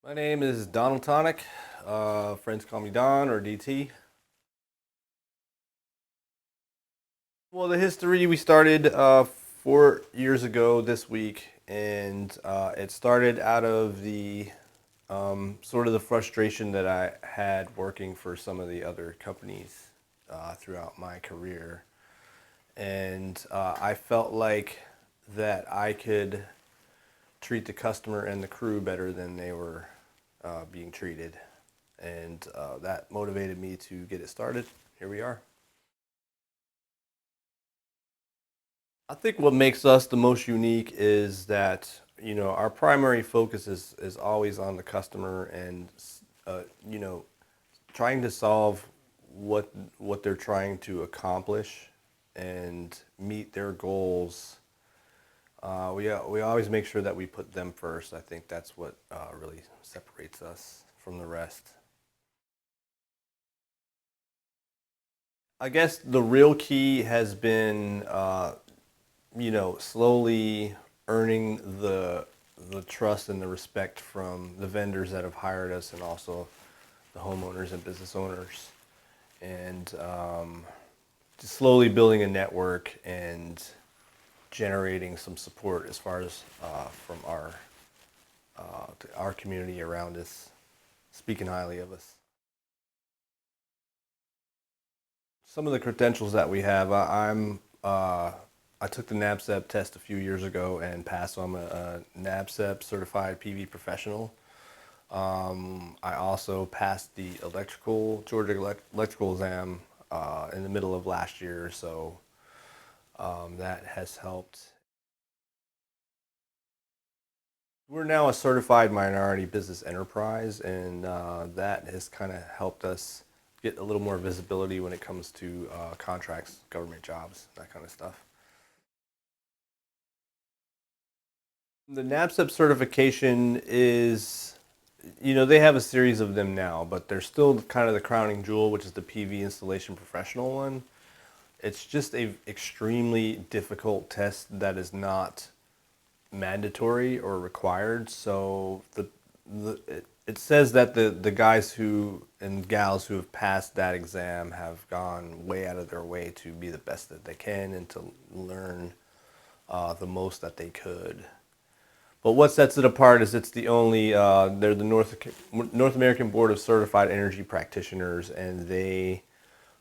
My name is Don Tonic. Friends call me Don or DT. Well, the history we started 4 years ago this week, and it started out of the sort of the frustration that I had working for some of the other companies throughout my career. And I felt like that I could treat the customer and the crew better than they were being treated. And that motivated me to get it started. Here we are. I think what makes us the most unique is that, our primary focus is always on the customer and, uh, you know, trying to solve what they're trying to accomplish and meet their goals. We always make sure that we put them first. I think that's what really separates us from the rest. I guess the real key has been, slowly earning the trust and the respect from the vendors that have hired us, and also the homeowners and business owners, and just slowly building a network and generating some support as far as from our community around us, speaking highly of us. Some of the credentials that we have, I took the NABCEP test a few years ago and passed. So I'm a NABCEP certified PV professional. I also passed the electrical exam in the middle of last year, so that has helped. We're now a certified minority business enterprise, and that has kind of helped us get a little more visibility when it comes to contracts, government jobs, that kind of stuff. The NABCEP certification is, they have a series of them now, but they're still kind of the crowning jewel, which is the PV installation professional one. It's just a extremely difficult test that is not mandatory or required. So it says that the guys who and gals who have passed that exam have gone way out of their way to be the best that they can and to learn the most that they could. But what sets it apart is it's the only, they're the North American Board of Certified Energy Practitioners, and they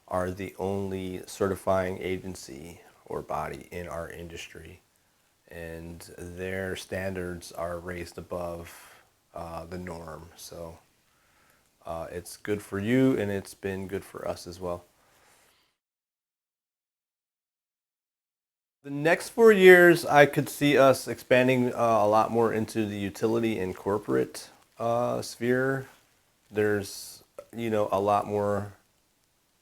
are the only certifying agency or body in our industry. And their standards are raised above the norm. So it's good for you, and it's been good for us as well. The next 4 years, I could see us expanding a lot more into the utility and corporate sphere. There's, a lot more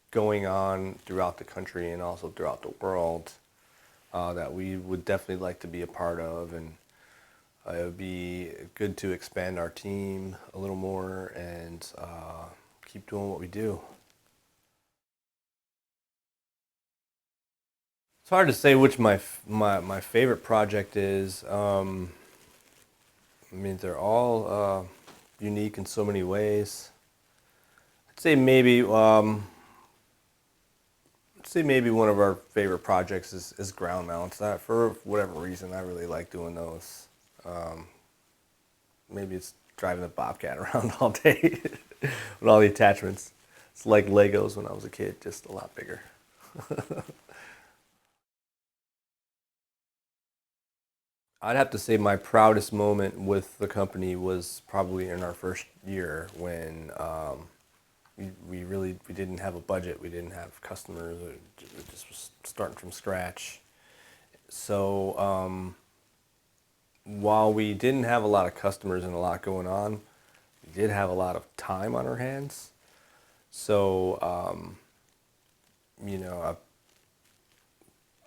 going on throughout the country and also throughout the world that we would definitely like to be a part of, and it would be good to expand our team a little more and keep doing what we do. It's hard to say which my favorite project is. I mean, they're all unique in so many ways. I'd say maybe one of our favorite projects is ground mounts. That, for whatever reason, I really like doing those. Um, Maybe it's driving the Bobcat around all day with all the attachments. It's like Legos when I was a kid, just a lot bigger. I'd have to say my proudest moment with the company was probably in our first year when we didn't have a budget, we didn't have customers, it just was starting from scratch. So while we didn't have a lot of customers and a lot going on, we did have a lot of time on our hands. So I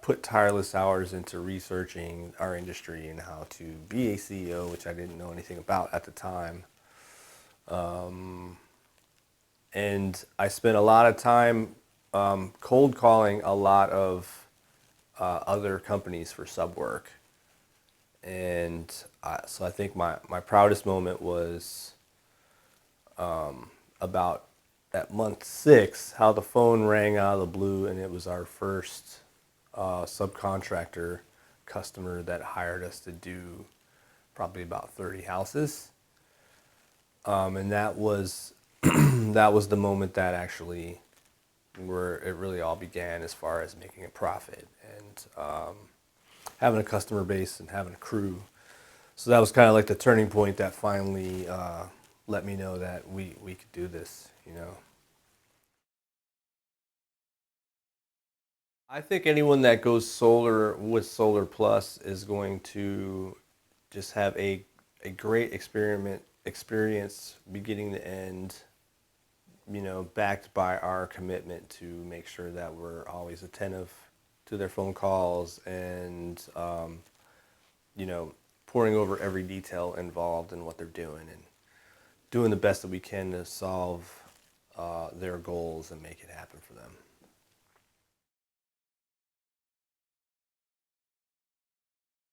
put tireless hours into researching our industry and how to be a CEO, which I didn't know anything about at the time. And I spent a lot of time cold calling a lot of other companies for sub work. And so I think my proudest moment was about at month 6 how the phone rang out of the blue, and it was our first subcontractor customer that hired us to do probably about 30 houses. And that was that was the moment that actually where it really all began as far as making a profit and having a customer base and having a crew. So that was kind of like the turning point that finally let me know that we could do this, you know. I think anyone that goes solar with Solar Plus is going to just have a great experience beginning to end, you know, backed by our commitment to make sure that we're always attentive to their phone calls and, you know, pouring over every detail involved in what they're doing and doing the best that we can to solve their goals and make it happen for them.